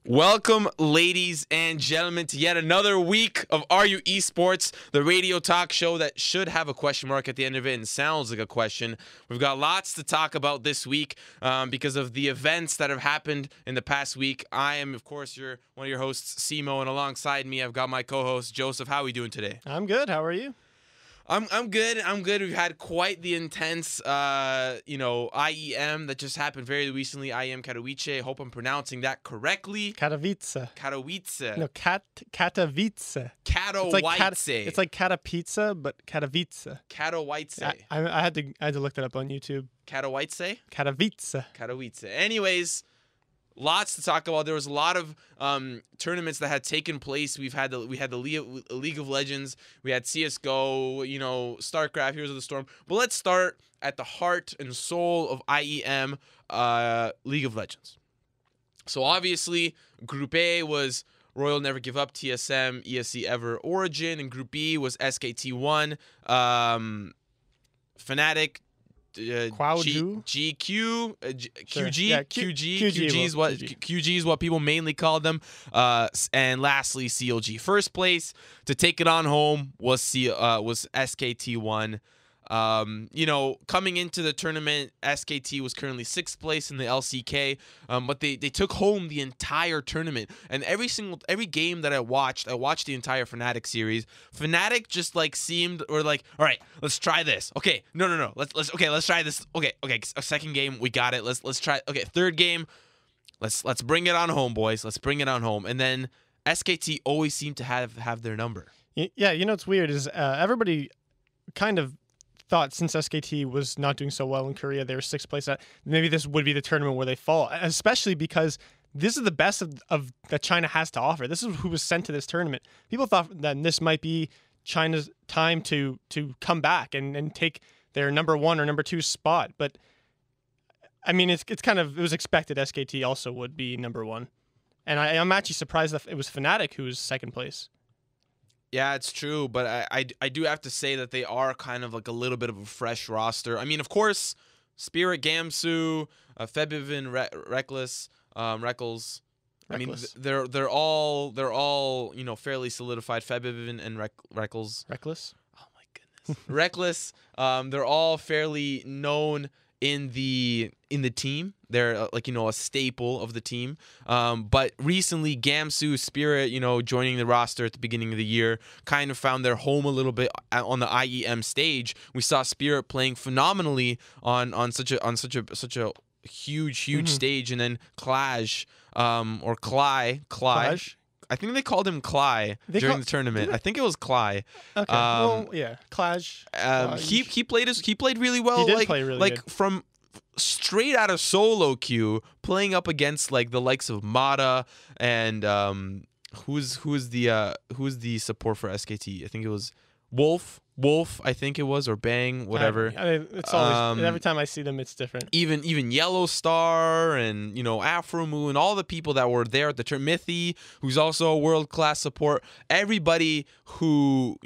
Welcome, ladies and gentlemen, to yet another week of RU ESports, the radio talk show that should have a question mark at the end of it and sounds like a question. We've got lots to talk about this week because of the events that have happened in the past week. I am, of course, one of your hosts, Simo, and alongside me, I've got my co-host, Joseph. How are we doing today? I'm good. How are you? I'm good. I'm good. We've had quite the intense, IEM that just happened very recently. IEM Katowice. Hope I'm pronouncing that correctly. Katowice. Katowice. No, Katowice. Katowice. It's like Kata pizza, but Katowice. Katowice. I had to look that up on YouTube. Katowice. Katowice. Katowice. Anyways, lots to talk about. There was a lot of tournaments that had taken place. We had the League of Legends. We had CS:GO. StarCraft, Heroes of the Storm. But let's start at the heart and soul of IEM, League of Legends. So obviously, Group A was Royal Never Give Up, TSM, ESC Ever, Origin, and Group B was SKT1, Fnatic. QG is what people mainly call them, and lastly CLG. First place to take it on home was SKT1. Coming into the tournament, SKT was currently 6th place in the LCK, but they took home the entire tournament. And every game that I watched the entire Fnatic series. Fnatic just seemed, all right, let's try this. Okay, no, let's try this. Okay, a second game, we got it. Let's try. Okay, third game, let's bring it on home, boys. Let's bring it on home. And then SKT always seemed to have their number. Yeah, what's weird is everybody kind of thought since SKT was not doing so well in Korea, they were 6th place, that maybe this would be the tournament where they fall, especially because this is the best of that China has to offer. This is who was sent to this tournament. People thought that this might be China's time to come back and take their number 1 or number 2 spot. But I mean, it was expected SKT also would be number 1. And I'm actually surprised that it was Fnatic who was 2nd place. Yeah, it's true, but I do have to say that they are kind of a little bit of a fresh roster. I mean, of course, Spirit, Gamsu, Febivin, Reckless, Reckles. I mean, they're all fairly solidified. Febivin and Reckles. Reckless? Oh my goodness. Reckless. They're all fairly known in the team. They're a staple of the team. But recently, Gamsu, Spirit, joining the roster at the beginning of the year, kind of found their home a little bit on the IEM stage. We saw Spirit playing phenomenally on such a huge stage, and then Clash or Cly. I think they called him Cly during the tournament. I think it was Cly. Okay. Clash. He played really well. He did play really good. From straight out of solo queue, playing up against the likes of Mata and who's the support for SKT? I think it was Wolf, I think it was, or Bang, whatever. It's always every time I see them, it's different. Even Yellow Star and Afro Moon, all the people that were there at the tournament. Mithy, who's also a world-class support. Everybody who's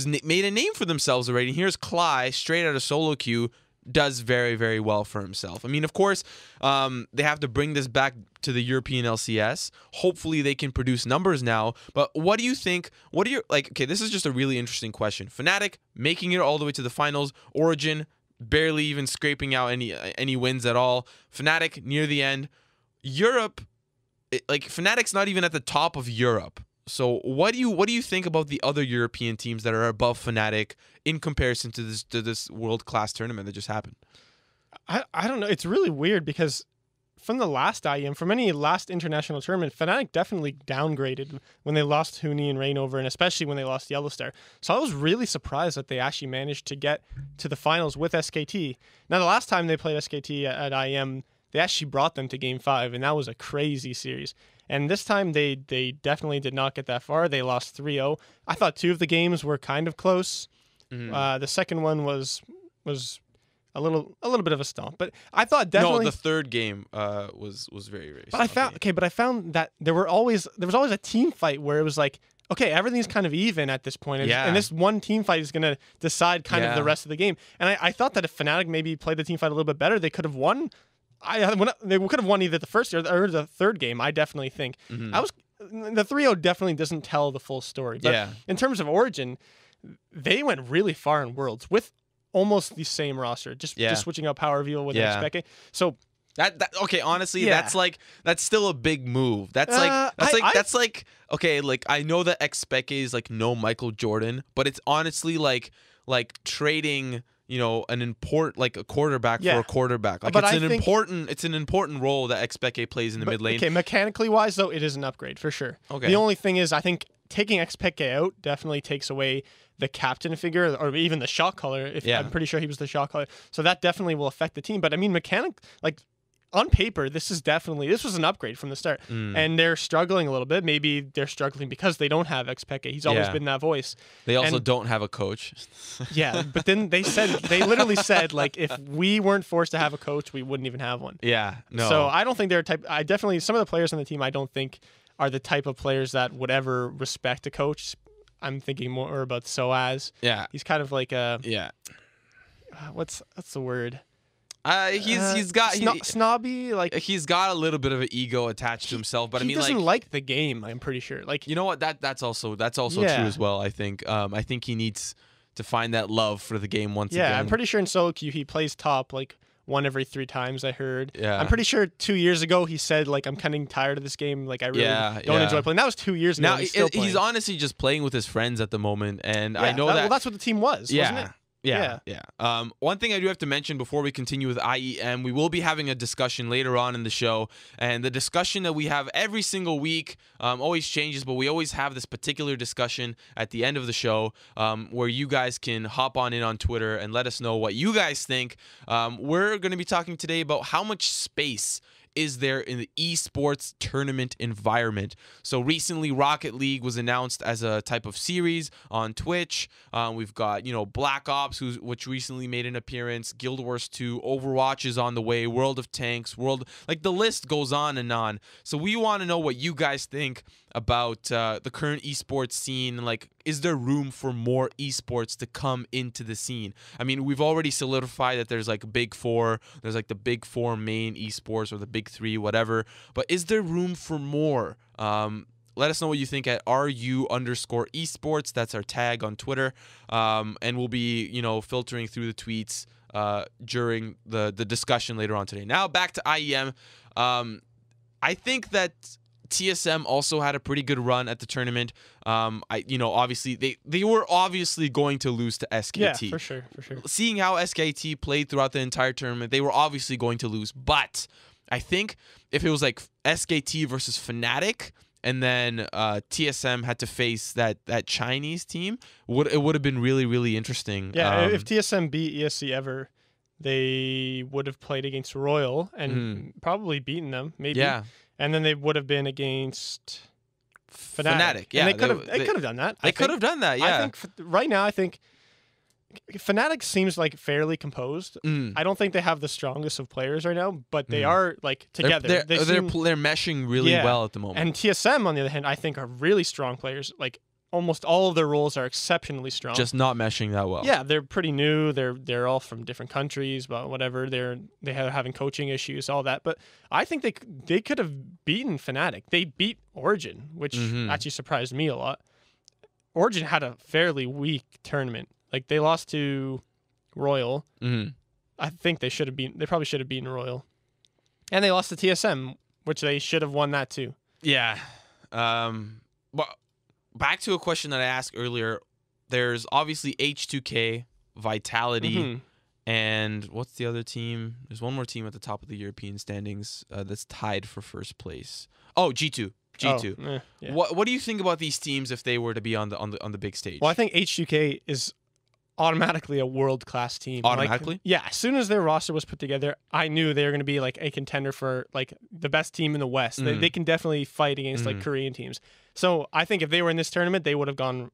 made a name for themselves already. Here's Cly, straight out of solo queue, does very, very well for himself. I mean, of course, they have to bring this back to the European LCS. Hopefully they can produce numbers now. But what do you think? Okay, this is just a really interesting question. Fnatic making it all the way to the finals. Origin barely even scraping out any wins at all. Fnatic near the end. Europe, Fnatic's not even at the top of Europe. So what do you think about the other European teams that are above Fnatic in comparison to this world-class tournament that just happened? I don't know. It's really weird because from the last IEM, from any last international tournament, Fnatic definitely downgraded when they lost Huni and Reignover, and especially when they lost Yellowstar. So I was really surprised that they actually managed to get to the finals with SKT. Now, the last time they played SKT at IEM, they actually brought them to Game 5, and that was a crazy series. And this time, they definitely did not get that far. They lost 3-0. I thought 2 of the games were kind of close. Mm-hmm. The second one was a little bit of a stomp, but I thought definitely the third game was very, very. But I found that there was always a team fight where it was like, okay, everything's kind of even at this point, and this one team fight is going to decide kind of the rest of the game. And I thought that if Fnatic maybe played the team fight a little bit better, they could have won They could have won either the first or the third game. I definitely think the 3-0 definitely doesn't tell the full story. But in terms of Origin, they went really far in Worlds with almost the same roster, just switching out Power Reveal with Expecke. So that okay, honestly, that's still a big move. That's like okay, like I know that Expecke is like no Michael Jordan, but it's honestly like trading, you know, an important like a quarterback for a quarterback. Like it's an important role that Expecke plays in the mid lane. Okay, mechanically wise though, it is an upgrade for sure. Okay. The only thing is I think taking Expecke out definitely takes away the captain figure or even the shot caller. I'm pretty sure he was the shot caller. So that definitely will affect the team. But I mean on paper, this was an upgrade from the start. And they're struggling a little bit. Maybe they're struggling because they don't have Expecke. He's always been that voice. They also don't have a coach. But then they literally said, like, if we weren't forced to have a coach, we wouldn't even have one. Yeah, no. So I don't think they're some of the players on the team I don't think are the type of players that would ever respect a coach. I'm thinking more about Soaz. Yeah. He's kind of like what's the word? He's got snobby, like he's got a little bit of an ego attached to himself, but I mean, he doesn't like the game. I'm pretty sure. Like, you know what? That's also true as well. I think he needs to find that love for the game once again. Yeah, I'm pretty sure in solo queue he plays top like 1 every 3 times. I heard. Yeah, I'm pretty sure 2 years ago he said like I'm kind of tired of this game. Like I really don't enjoy playing. That was 2 years ago. Now he's honestly just playing with his friends at the moment, and I know that. Well, that's what the team was, wasn't it? Yeah. One thing I do have to mention before we continue with IEM, we will be having a discussion later on in the show, and the discussion that we have every single week always changes, but we always have this particular discussion at the end of the show where you guys can hop on Twitter and let us know what you guys think. We're going to be talking today about how much space is there in the esports tournament environment. So recently Rocket League was announced as a type of series on Twitch. We've got, Black Ops, which recently made an appearance, Guild Wars 2, Overwatch is on the way, World of Tanks, the list goes on and on. So we want to know what you guys think about the current esports scene. Like, is there room for more esports to come into the scene? I mean, we've already solidified that there's like big four, there's like the big four main esports or the big three, whatever. But is there room for more? Let us know what you think at RU _esports. That's our tag on Twitter. And we'll be, filtering through the tweets during the discussion later on today. Now back to IEM. I think that TSM also had a pretty good run at the tournament. Obviously they were obviously going to lose to SKT. Yeah, for sure. Seeing how SKT played throughout the entire tournament, they were obviously going to lose. But I think if it was like SKT versus Fnatic, and then TSM had to face that Chinese team, it would have been really, really interesting. Yeah, if TSM beat ESC ever, they would have played against Royal and probably beaten them, maybe. Yeah. And then they would have been against Fnatic. Yeah, and they could have done that. They could have done that, yeah. I think right now, Fnatic seems like fairly composed. I don't think they have the strongest of players right now, but they are like together. They're meshing really well at the moment. And TSM, on the other hand, I think are really strong players. Like almost all of their roles are exceptionally strong. Just not meshing that well. Yeah, they're pretty new. They're all from different countries, but whatever. They have having coaching issues, all that. But I think they could have beaten Fnatic. They beat Origin, which actually surprised me a lot. Origin had a fairly weak tournament. Like they lost to Royal. I think they probably should have beaten Royal. And they lost to TSM, which they should have won that too. Yeah. But back to a question that I asked earlier. There's obviously H2K, Vitality, and what's the other team? There's one more team at the top of the European standings that's tied for first place. Oh, G2. Yeah. What do you think about these teams if they were to be on the big stage? Well, I think H2K is automatically a world-class team. Automatically? As soon as their roster was put together, I knew they were going to be like a contender for like the best team in the West. They can definitely fight against like Korean teams. So I think if they were in this tournament, they would have gone.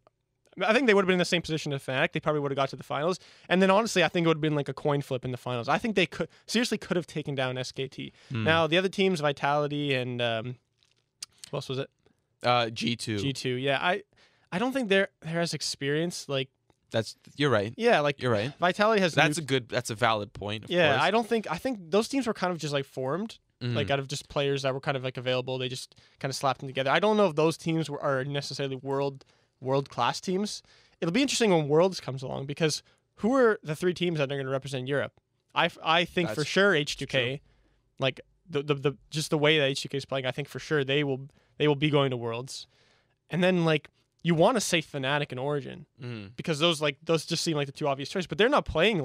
I think they would have been in the same position as Fnatic. They probably would have got to the finals. And then honestly, I think it would have been like a coin flip in the finals. I think they could have taken down SKT. Now the other teams, Vitality and what else was it? G2. G2. Yeah, I don't think they're as experienced. Like You're right. Yeah, like You're right. Vitality has. That's a valid point. Of Yeah, course. I think those teams were kind of just like formed, like out of just players that were kind of like available. They just kind of slapped them together. I don't know if those teams are necessarily world class teams. It'll be interesting when Worlds comes along because who are the 3 teams that are going to represent Europe? I think for sure H2K, true. like the just the way that H2K is playing, I think for sure they will be going to Worlds, and then like. You want to say Fnatic and Origin because those just seem like the 2 obvious choices, but they're not playing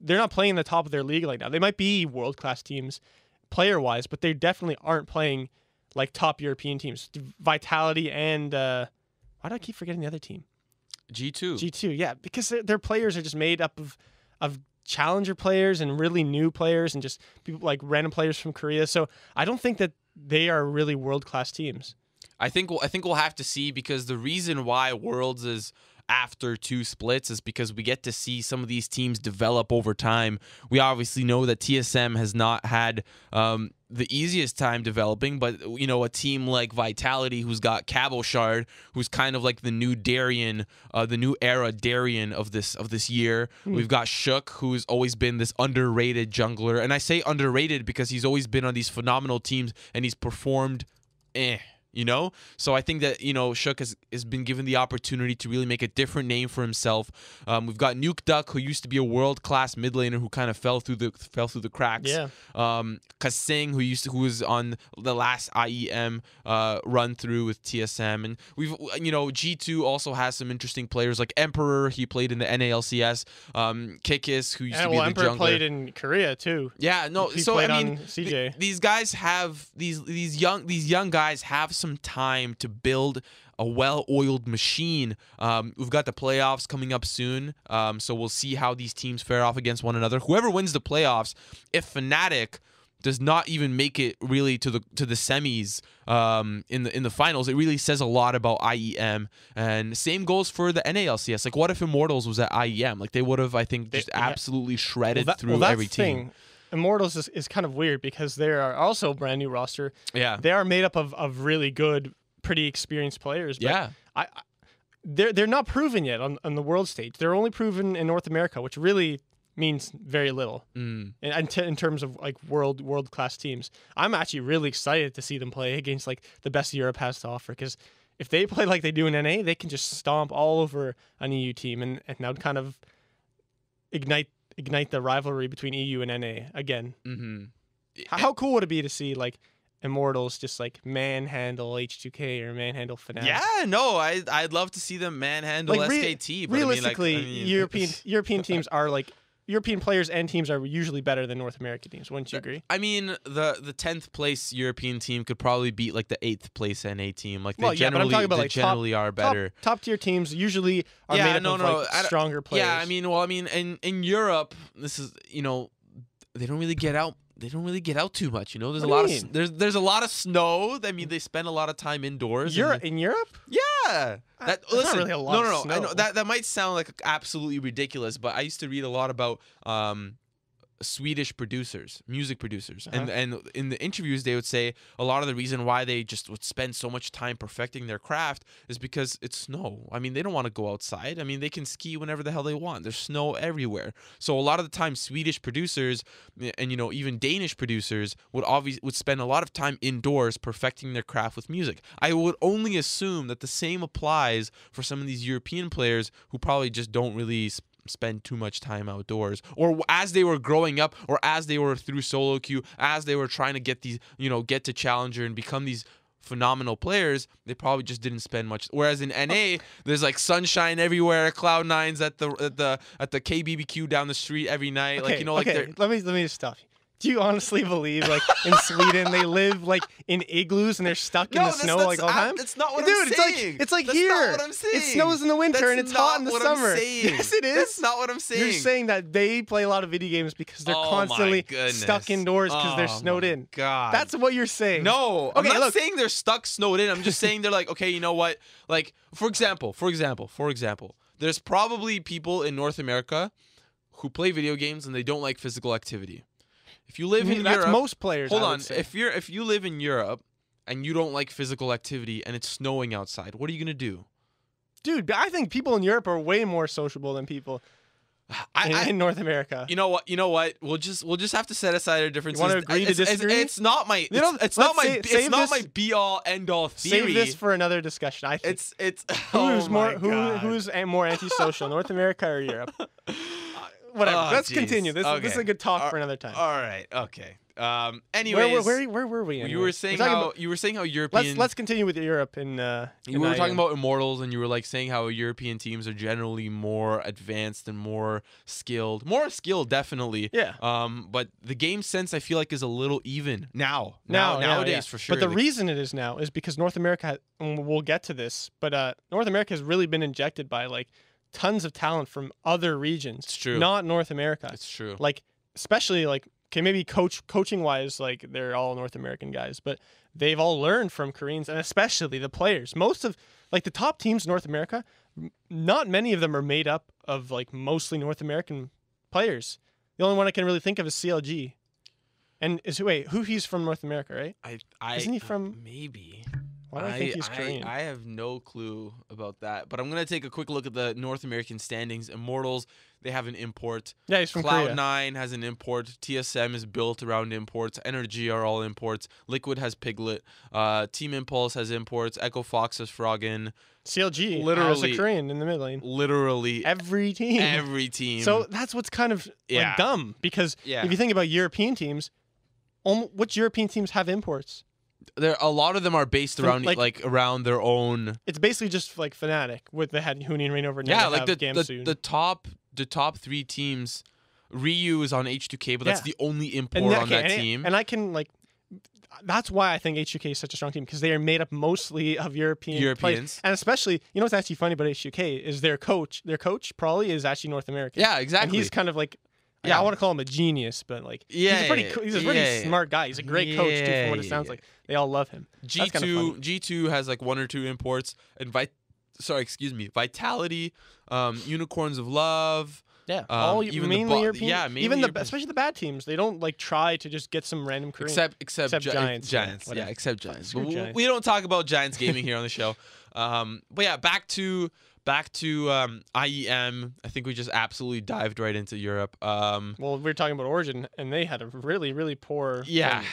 they're not playing the top of their league like now. They might be world class teams player wise, but they definitely aren't playing like top European teams. Vitality and why do I keep forgetting the other team? G2, yeah, because their players are just made up of challenger players and really new players and just people like random players from Korea. So I don't think that they are really world class teams. I think we'll have to see, because the reason why Worlds is after 2 splits is because we get to see some of these teams develop over time. We obviously know that TSM has not had the easiest time developing, but you know, a team like Vitality, who's got Cabochard, who's kind of like the new Darien, the new era Darien of this year. We've got Shook, who's always been this underrated jungler, and I say underrated because he's always been on these phenomenal teams and he's performed you know? So I think that, you know, Shook has been given the opportunity to really make a different name for himself. We've got Nuke Duck, who used to be a world-class mid laner who kind of fell through the cracks. Yeah. Kasing, who was on the last IEM run through with TSM. And we've, you know, G2 also has some interesting players like Emperor. He played in the NALCS. Kikis, who used to be the Emperor jungler. played in Korea too. Yeah, no. He so played I mean, on CJ. These guys have these young guys have some time to build a well-oiled machine. We've got the playoffs coming up soon, so we'll see how these teams fare off against one another. Whoever wins the playoffs, if Fnatic does not even make it really to the semis in the finals, it really says a lot about IEM. And same goes for the NALCS. Like, what if Immortals was at IEM? Like, they would have, I think, just absolutely shredded through every team. Immortals is kind of weird because they are also a brand new roster. Yeah, they are made up of really good, pretty experienced players. But yeah, they're not proven yet on the world stage. They're only proven in North America, which really means very little in terms of like world class teams. I'm actually really excited to see them play against like the best Europe has to offer, because if they play like they do in NA, they can just stomp all over an EU team, and that would kind of ignite the rivalry between EU and NA again. How cool would it be to see like Immortals just like manhandle H2K or manhandle Fnatic? Yeah, no, I'd love to see them manhandle Like, SKT. But realistically, I mean, European teams are like European players and teams are usually better than North American teams. Wouldn't you agree? I mean, the 10th place European team could probably beat like the 8th place NA team. Like, they generally, but I'm talking about, like, generally are better. Top tier teams usually are made up of like stronger players. Yeah, I mean, in Europe, this is, you know, they don't really get out. They don't really get out too much, you know. There's a lot of snow. I mean, they spend a lot of time indoors. In Europe? Yeah. That's not really a lot of snow. I know that might sound like absolutely ridiculous, but I used to read a lot about Swedish producers, music producers, and in the interviews they would say a lot of the reason why they just would spend so much time perfecting their craft is because it's snow. I mean, they don't want to go outside. I mean, they can ski whenever the hell they want. There's snow everywhere. So a lot of the time, Swedish producers and, you know, even Danish producers would spend a lot of time indoors perfecting their craft with music. I would only assume that the same applies for some of these European players who probably just don't really spend too much time outdoors, or as they were growing up, or as they were through solo queue, as they were trying to get these, you know, get to challenger and become these phenomenal players, they probably just didn't spend much. Whereas in NA, there's like sunshine everywhere, Cloud9's at the KBBQ down the street every night. Okay, like, you know, like let me just stop you. Do you honestly believe, like, in Sweden they live like in igloos and they're stuck in the snow like all the time? That's not what I'm saying. It's like that's here. Not what I'm saying. It snows in the winter and it's hot in the summer. Yes, it is. That's not what I'm saying. You're saying that they play a lot of video games because they're constantly stuck indoors because they're snowed in. God, that's what you're saying. No, I'm not saying they're stuck snowed in. I'm just saying they're like, okay, you know what? Like, for example, there's probably people in North America who play video games and they don't like physical activity. If you live in Europe, that's most players. Hold on. If you live in Europe and you don't like physical activity and it's snowing outside, what are you gonna do? Dude, I think people in Europe are way more sociable than people in North America. You know what? We'll just have to set aside our differences. You want to agree to disagree? It's not my. It's not my be all end all theory. Save this for another discussion. I think it's who's more antisocial, North America or Europe? Whatever. Let's continue. This is a good talk for another time. All right. Okay. Anyways, where were we? Anyway? You were saying how European. Let's continue with Europe and. You were talking about Immortals, and you were like saying how European teams are generally more advanced and more skilled. More skilled, definitely. Yeah. But the game sense I feel like is a little even nowadays for sure. But the reason it is now is because North America. And we'll get to this, but North America has really been injected by like tons of talent from other regions. It's true. Not North America. It's true. Like especially like. Okay, maybe coaching wise, like they're all North American guys, but they've all learned from Koreans, and especially the players. Most of like the top teams in North America, not many of them are made up of like mostly North American players. The only one I can really think of is CLG. And he's from North America, right? Isn't he from maybe? Why do I think he's Korean? I have no clue about that, but I'm gonna take a quick look at the North American standings. Immortals, they have an import. Yeah, he's from Korea. Cloud9 has an import. TSM is built around imports. Energy are all imports. Liquid has Piglet. Team Impulse has imports. Echo Fox has Froggen. CLG has a Korean in the mid lane. Literally every team. So that's what's kind of like dumb because if you think about European teams, which European teams have imports? A lot of them are based around like around their own. It's basically just like Fnatic with they had Huni and Reignover. Yeah, like the top 3 teams. Ryu is on H2K, but that's the only import on that team. And I can like. That's why I think H2K is such a strong team because they are made up mostly of Europeans, players. And especially, you know what's actually funny about H2K is their coach. Their coach probably is actually North American. Yeah, exactly. And he's kind of like. Yeah, I want to call him a genius, but like he's a pretty smart guy. He's a great coach too, from what it sounds like. They all love him. G2 has like 1 or 2 imports, and Vitality, Unicorns of Love. Yeah, especially the bad teams. They don't like try to just get some random Korean. Except Giants. Yeah, except Giants. Giants. We don't talk about Giants gaming here on the show. But yeah, back to IEM. I think we just absolutely dived right into Europe. Well, we were talking about Origin, and they had a really, really poor. Yeah.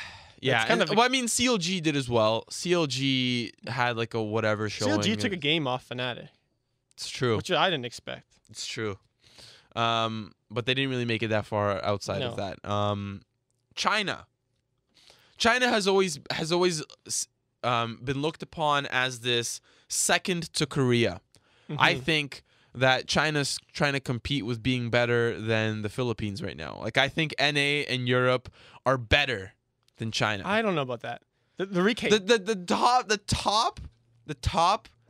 I mean, CLG did as well. CLG had like a whatever showing. CLG took a game off Fnatic. It's true. Which I didn't expect. It's true. But they didn't really make it that far outside of that. China has always been looked upon as this second to Korea. Mm-hmm. I think that China's trying to compete with being better than the Philippines right now. Like I think NA and Europe are better than China. I don't know about that. The top.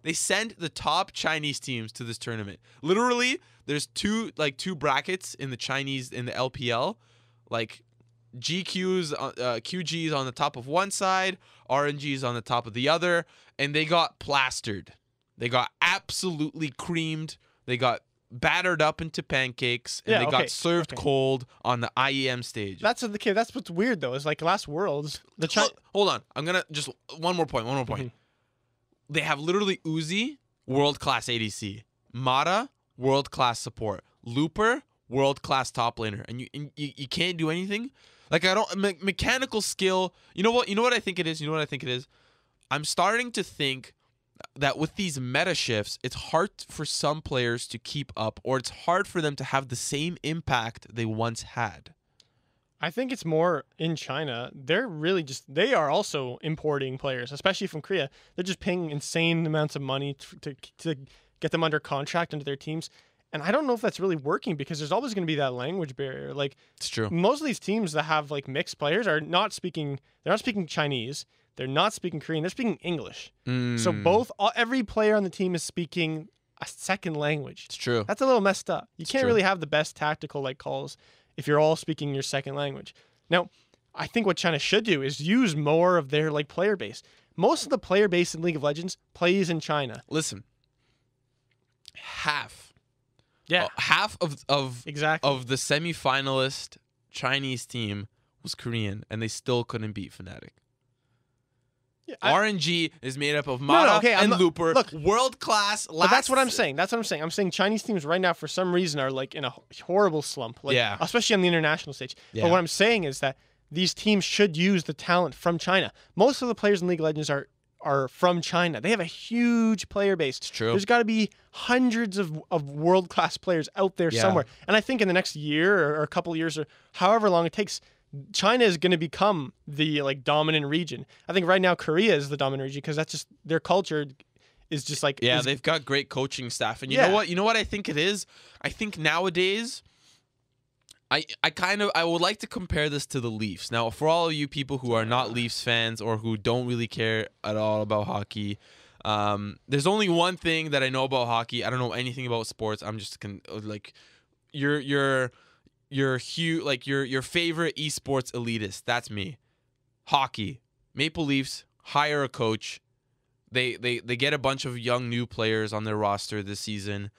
They sent the top Chinese teams to this tournament. Literally, there's two brackets in the LPL, like GQ's QG's on the top of one side, RNG's on the top of the other, and they got plastered. They got absolutely creamed. They got battered up into pancakes, and they got served cold on the IEM stage. That's what's weird though. Is like last Worlds, hold on. I'm gonna just one more point. Mm-hmm. They have literally Uzi, world-class ADC. Mata, world-class support. Looper, world-class top laner. And you can't do anything? Like, mechanical skill. You know what I think it is? I'm starting to think that with these meta shifts, it's hard for some players to keep up, or it's hard for them to have the same impact they once had. I think it's more in China. They are also importing players, especially from Korea. They're just paying insane amounts of money to get them under contract into their teams. And I don't know if that's really working because there's always going to be that language barrier. Like, it's true. Most of these teams that have like mixed players are not speaking Chinese. They're not speaking Korean. They're speaking English. So every player on the team is speaking a second language. It's true. That's a little messed up. You can't really have the best tactical calls if you're all speaking your second language. Now, I think what China should do is use more of their player base. Most of the player base in League of Legends plays in China. Listen, half of the semifinalist Chinese team was Korean, and they still couldn't beat Fnatic. RNG is made up of Mana okay, and Looper. Look, world class. But that's what I'm saying. I'm saying Chinese teams right now, for some reason, are like in a horrible slump. Like, Yeah. Especially on the international stage. Yeah. But what I'm saying is that these teams should use the talent from China. Most of the players in League of Legends are from China. They have a huge player base. It's true. There's got to be hundreds of world-class players out there somewhere. And I think in the next year or a couple of years or however long it takes, China is going to become the like dominant region. I think right now Korea is the dominant region because that's just their culture is just like they've got great coaching staff. And you know what I think it is? I think nowadays I would like to compare this to the Leafs. Now, for all of you people who are not Leafs fans or who don't really care at all about hockey, there's only one thing that I know about hockey. I don't know anything about sports. I'm just like your favorite esports elitist. That's me. Hockey. Maple Leafs hire a coach. They get a bunch of young new players on their roster this season.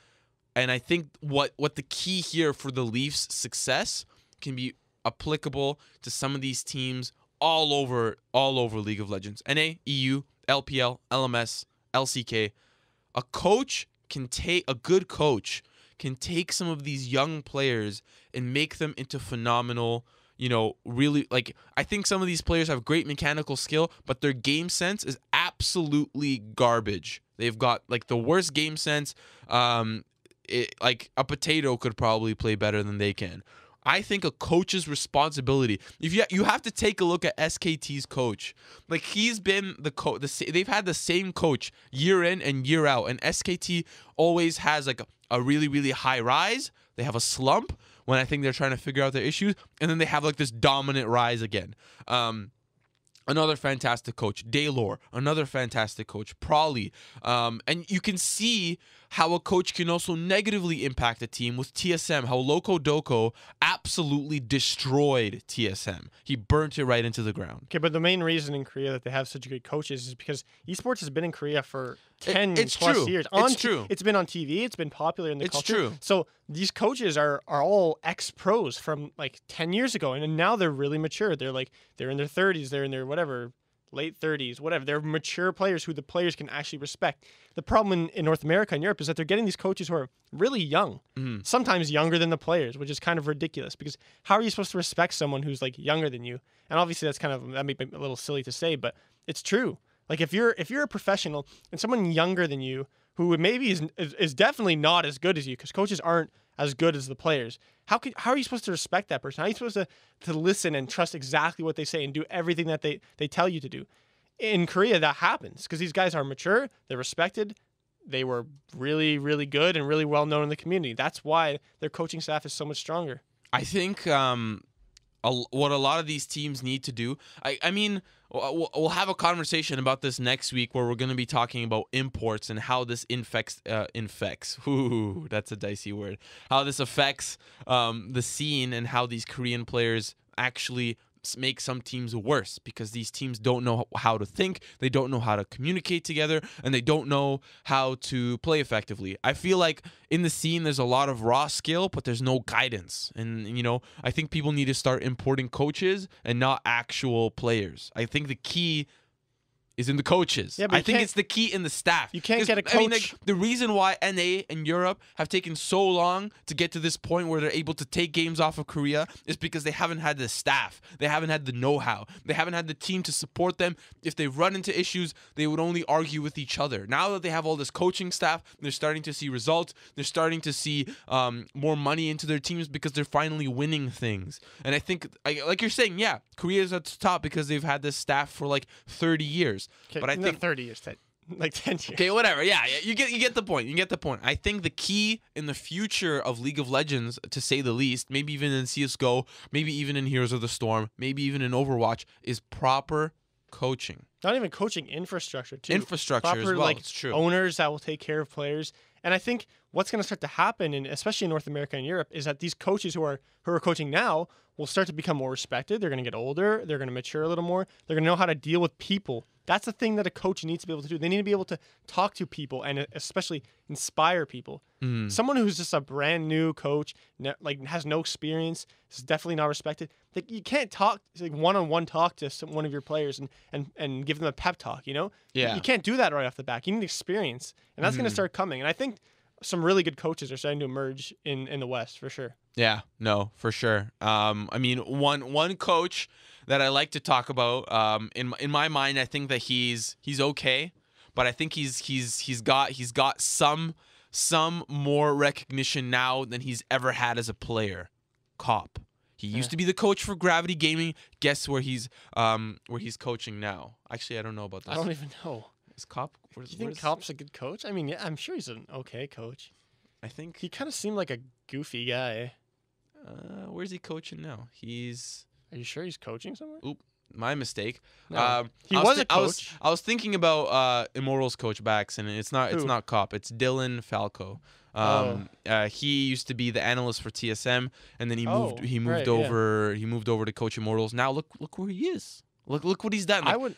And I think what the key here for the Leafs' success can be applicable to some of these teams all over League of Legends. NA, EU, LPL, LMS, LCK. A good coach can take some of these young players and make them into phenomenal, really, like, I think some of these players have great mechanical skill, but their game sense is absolutely garbage. They've got like the worst game sense. Like a potato could probably play better than they can. I think a coach's responsibility. If you have to take a look at SKT's coach. Like he's been they've had the same coach year in and year out, and SKT always has like a really really high rise. They have a slump when I think they're trying to figure out their issues, and then they have like this dominant rise again. Another fantastic coach, Daylor. Another fantastic coach, Prawley. And you can see how a coach can also negatively impact a team with TSM, how Loco Doco absolutely destroyed TSM. He burnt it right into the ground. Okay, but the main reason in Korea that they have such good coaches is because esports has been in Korea for 10 plus years. It's true. It's been on TV. It's been popular in the culture. It's true. So these coaches are all ex-pros from like 10 years ago, and now they're really mature. They're in their 30s. They're in their late 30s, whatever. They're mature players who the players can actually respect. The problem in North America and Europe is that they're getting these coaches who are really young, sometimes younger than the players, which is kind of ridiculous because how are you supposed to respect someone who's like younger than you? And obviously that may be a little silly to say, but it's true. Like if you're a professional and someone younger than you who maybe is definitely not as good as you, because coaches aren't as good as the players, how are you supposed to respect that person? How are you supposed to listen and trust exactly what they say and do everything that they tell you to do? In Korea, that happens because these guys are mature, they're respected, they were really, really good and really well known in the community. That's why their coaching staff is so much stronger. I think what a lot of these teams need to do, I mean, we'll have a conversation about this next week where we're going to be talking about imports and how this infects. Ooh, that's a dicey word. How this affects the scene and how these Korean players actually make some teams worse because these teams don't know how to think, they don't know how to communicate together, and they don't know how to play effectively. I feel like in the scene there's a lot of raw skill, but there's no guidance. And, I think people need to start importing coaches and not actual players. I think the key is in the coaches. Yeah, but I think it's the key in the staff. You can't get a coach. I mean, the reason why NA and Europe have taken so long to get to this point where they're able to take games off of Korea is because they haven't had the staff. They haven't had the know-how. They haven't had the team to support them. If they run into issues, they would only argue with each other. Now that they have all this coaching staff, they're starting to see results. They're starting to see more money into their teams because they're finally winning things. And I think, like you're saying, yeah, Korea's at the top because they've had this staff for like 30 years. Okay, but I think 30 years, like 10 years. Okay, whatever. Yeah, you get the point. You get the point. I think the key in the future of League of Legends, to say the least, maybe even in CS:GO, maybe even in Heroes of the Storm, maybe even in Overwatch, is proper coaching. Not even coaching, infrastructure too. Infrastructure proper, as well. Like it's true. Owners that will take care of players. And I think what's going to start to happen, and especially in North America and Europe, is that these coaches who are coaching now will start to become more respected. They're going to get older. They're going to mature a little more. They're going to know how to deal with people. That's the thing that a coach needs to be able to do. They need to be able to talk to people and especially inspire people. Someone who's just a brand new coach, has no experience, is definitely not respected. Like, you can't talk one-on-one talk to one of your players and give them a pep talk. You can't do that right off the back. You need experience, and that's going to start coming. And I think some really good coaches are starting to emerge in the West for sure. Yeah, no, for sure. I mean, one coach that I like to talk about, in my mind, I think that he's okay, but I think he's got some more recognition now than he's ever had as a player. Cop. He used to be the coach for Gravity Gaming. Guess where he's coaching now? Actually, I don't know about this. I don't even know. Is Cop? Do you think Cop's a good coach? I mean, yeah, I'm sure he's an okay coach. I think He kind of seemed like a goofy guy. where's he coaching now? Are you sure he's coaching somewhere? Oop, my mistake. No. He was a coach. I was thinking about Immortals coach backs, and it's not Cop. It's Dylan Falco. He used to be the analyst for TSM, and then he moved over to coach Immortals. Now look where he is. Look what he's done.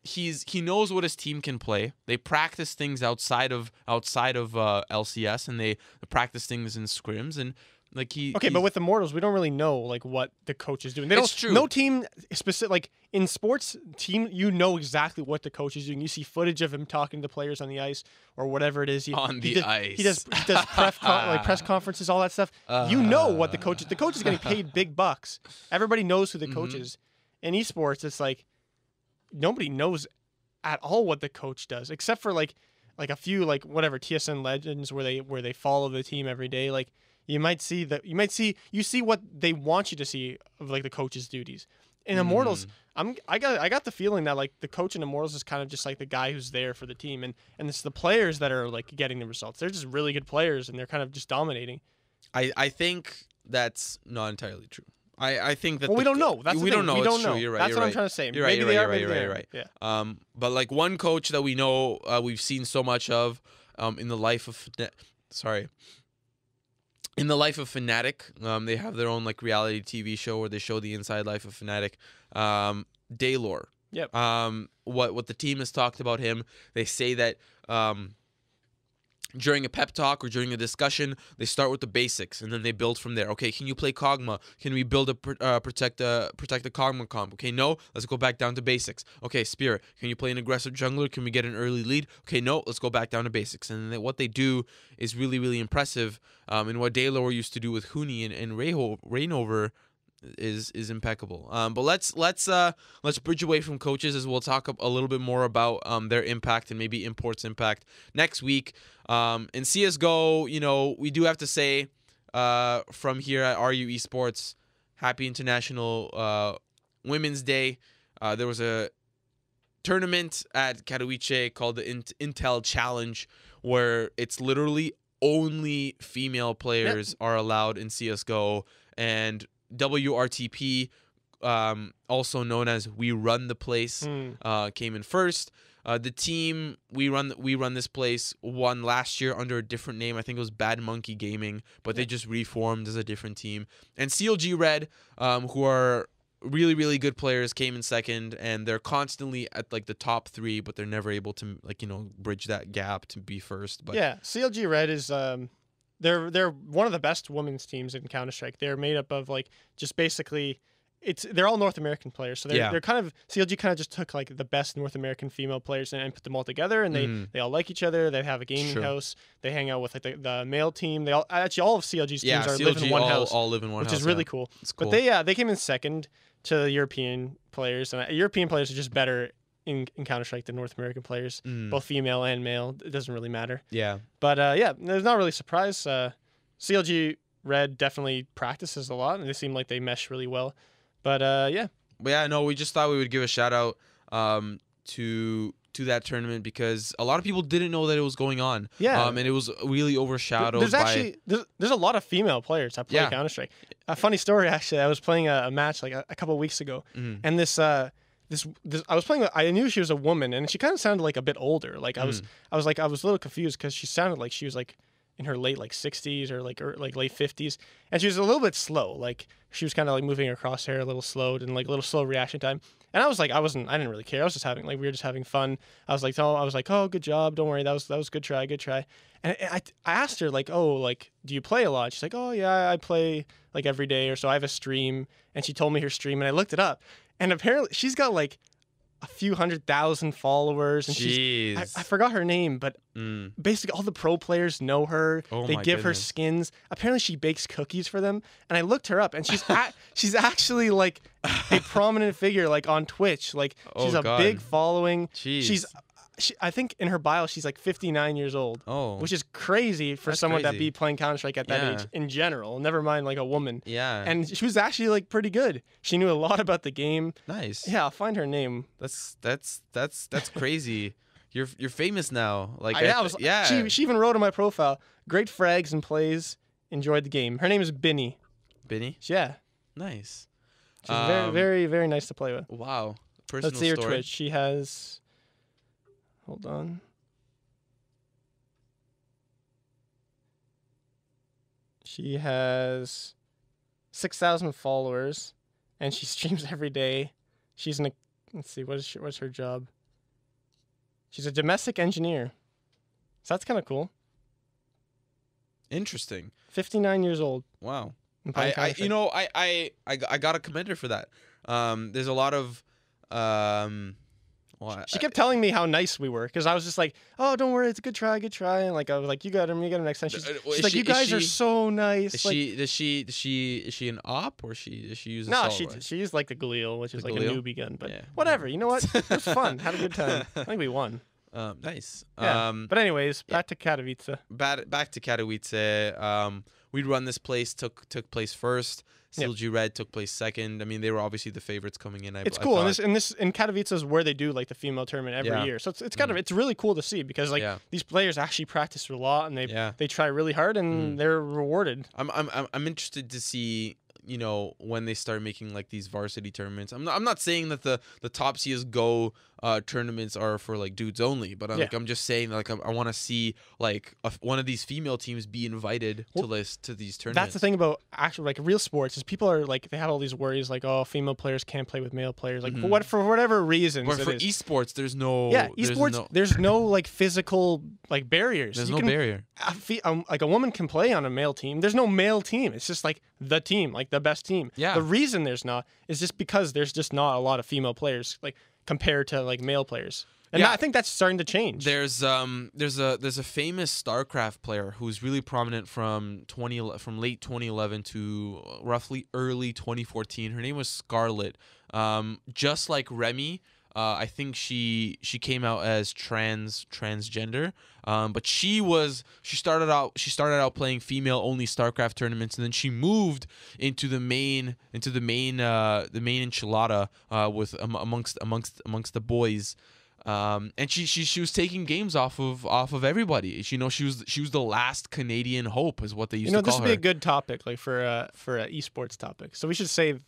He knows what his team can play. They practice things outside of LCS, and they practice things in scrims, and but with Immortals, we don't really know what the coach is doing. It's true. No team specific in sports team, you know exactly what the coach is doing. You see footage of him talking to players on the ice or whatever it is. He does press conferences, all that stuff. You know what the coach is. The coach is getting paid big bucks. Everybody knows who the coach is. In esports, it's nobody knows at all what the coach does, except for a few TSN legends where they follow the team every day. You see what they want you to see of the coach's duties. In Immortals, I got the feeling that the coach in Immortals is kind of just the guy who's there for the team, and it's the players that are getting the results. They're just really good players, and they're kind of just dominating. I think that's not entirely true. I think that we don't know. That's we don't know. We It's don't true. know. You're right. That's you're what right. I'm trying to say. You're right. Maybe You're right. Yeah. But one coach that we know we've seen so much of in the life of In the life of Fnatic, they have their own reality TV show where they show the inside life of Fnatic. Daylor. Yep. What the team has talked about him, they say that during a pep talk or during a discussion, they start with the basics and then they build from there. Okay, can you play Kog'Maw? Can we build a protect a Kog'Maw comp? Okay, no, let's go back down to basics. Okay, Spirit, can you play an aggressive jungler? Can we get an early lead? Okay, no, let's go back down to basics. And then what they do is really, really impressive. And what Daylor used to do with Huni and Rainover is impeccable. But let's bridge away from coaches as we'll talk a little bit more about their impact and maybe Import's impact next week. In CSGO, we do have to say from here at RU ESports, happy International Women's Day. There was a tournament at Katowice called the Intel Challenge, where it's literally only female players are allowed in CSGO, and WRTP, also known as We Run the Place, came in first. The team We Run This Place won last year under a different name. I think it was Bad Monkey Gaming, but they just reformed as a different team. And CLG Red, who are really, really good players, came in second, and they're constantly at the top three, but they're never able to bridge that gap to be first. But yeah, CLG Red is they're one of the best women's teams in Counter-Strike. They're made up of just basically they're all North American players. So they're kind of CLG kind of just took the best North American female players and put them all together, and they all like each other. They have a gaming house. They hang out with the male team. They all of CLG's teams live in one house. All live in one house, which is really cool. It's cool. But they came in second to the European players, and European players are just better in Counter-Strike than North American players, both female and male. It doesn't really matter. Yeah. But there's not really a surprise. CLG Red definitely practices a lot, and they seem like they mesh really well. But we just thought we would give a shout out to that tournament because a lot of people didn't know that it was going on. Yeah. And it was really overshadowed there's a lot of female players that play Counter-Strike. A funny story, actually. I was playing a match a couple of weeks ago, and this this I was playing with, I knew she was a woman, and she kind of sounded like a bit older. Like I was a little confused because she sounded like she was like in her late like 60s or like late 50s, and she was a little bit slow. Like she was kind of like moving her crosshair a little slowed and like a little slow reaction time. And I was like, I didn't really care. I was just having like we were just having fun. I was like, oh, good job. Don't worry, that was good try. And I asked her like, oh, like, do you play a lot? She's like, oh yeah, I play like every day or so. I have a stream, and she told me her stream, and I looked it up. And apparently she's got like a few 100,000 followers. And I forgot her name, but basically all the pro players know her. Oh, they give her goodness. skins. Apparently she bakes cookies for them. And I looked her up, and she's actually like a prominent figure like on Twitch. Like she's a God. big following. Jeez. I think in her bio she's like 59 years old. Oh. Which is crazy for That's someone that crazy. be playing Counter-Strike at that Yeah. age in general. Never mind like a woman. Yeah. And she was actually like pretty good. She knew a lot about the game. Nice. Yeah, I'll find her name. That's crazy. You're famous now. Like She even wrote on my profile, great frags and plays, enjoyed the game. Her name is Binny. Binny. Yeah. Nice. She's very, very, very nice to play with. Wow. Personal Let's see her story. Twitch. She has, hold on. She has 6,000 followers, and she streams every day. She's let's see, what's her job? She's a domestic engineer. So that's kind of cool. Interesting. 59 years old. Wow. and playing Counter-Strike. I gotta commend her for that. There's a lot of She kept telling me how nice we were because I was just like, "Oh, don't worry, it's a good try." And like I was like, "You got him next time." She's like, "You guys are so nice." Is like, she an op or does she use? no, assault rifle? she used like the Galil, which is like Galil? a newbie gun, but Yeah. whatever. You know what? It was fun. Had a good time. I think we won. Nice. Yeah. But anyways, back to Katowice. Back to Katowice. We'd run this place. Took place first. CLG Red took place second. I mean, they were obviously the favorites coming in. It's cool, and in Katowice is where they do like the female tournament every year. So it's kind of it's really cool to see because like these players actually practice a lot and they try really hard and they're rewarded. I'm interested to see, you know, when they start making like these varsity tournaments. I'm not saying that the top CS:GO tournaments are for like dudes only, but I'm just saying like I want to see like one of these female teams be invited to these tournaments. That's the thing about actual like real sports is people are like they have all these worries like, oh, female players can't play with male players like for whatever reasons. But for esports, there's no esports. There's no like physical like barriers. There's no barrier. Like a woman can play on a male team. There's no male team. It's just like the team, like the best team. Yeah. The reason there's not is just because there's just not a lot of female players like compared to like male players. And I think that's starting to change. There's a famous StarCraft player who's really prominent from late 2011 to roughly early 2014. Her name was Scarlet. Just like Remy, I think she came out as transgender. But she started out playing female only StarCraft tournaments, and then she moved into the main enchilada with amongst the boys. And she was taking games off of everybody. She was the last Canadian hope, is what they used to call her. This would be a good topic, like for a esports topic. So we should save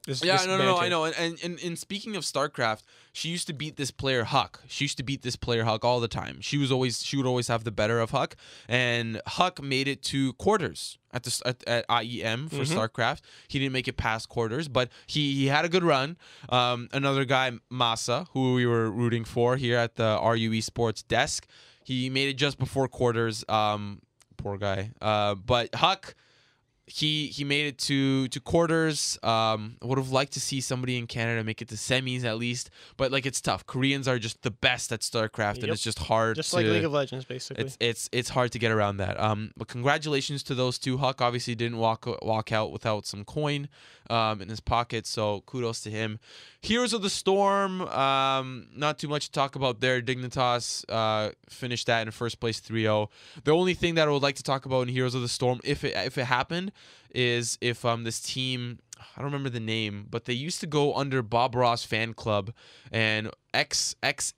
this. Yeah, this no, banter. I know. And speaking of StarCraft, she used to beat this player Huck. She used to beat this player Huck all the time. She would always have the better of Huck, and Huck made it to quarters at IEM for StarCraft. He didn't make it past quarters, but he had a good run. Another guy, Masa, who we were rooting for here at the RU ESports desk, he made it just before quarters. Poor guy. But Huck, he made it to quarters. Would have liked to see somebody in Canada make it to semis at least, but like it's tough. Koreans are just the best at StarCraft, and it's just hard. Just like League of Legends, basically. It's hard to get around that. But congratulations to those two. Huck obviously didn't walk out without some coin in his pocket, so kudos to him. Heroes of the Storm, not too much to talk about there. Dignitas finished that in first place 3-0. The only thing that I would like to talk about in Heroes of the Storm, if it happened, is if this team, I don't remember the name, but they used to go under Bob Ross fan club, and XDG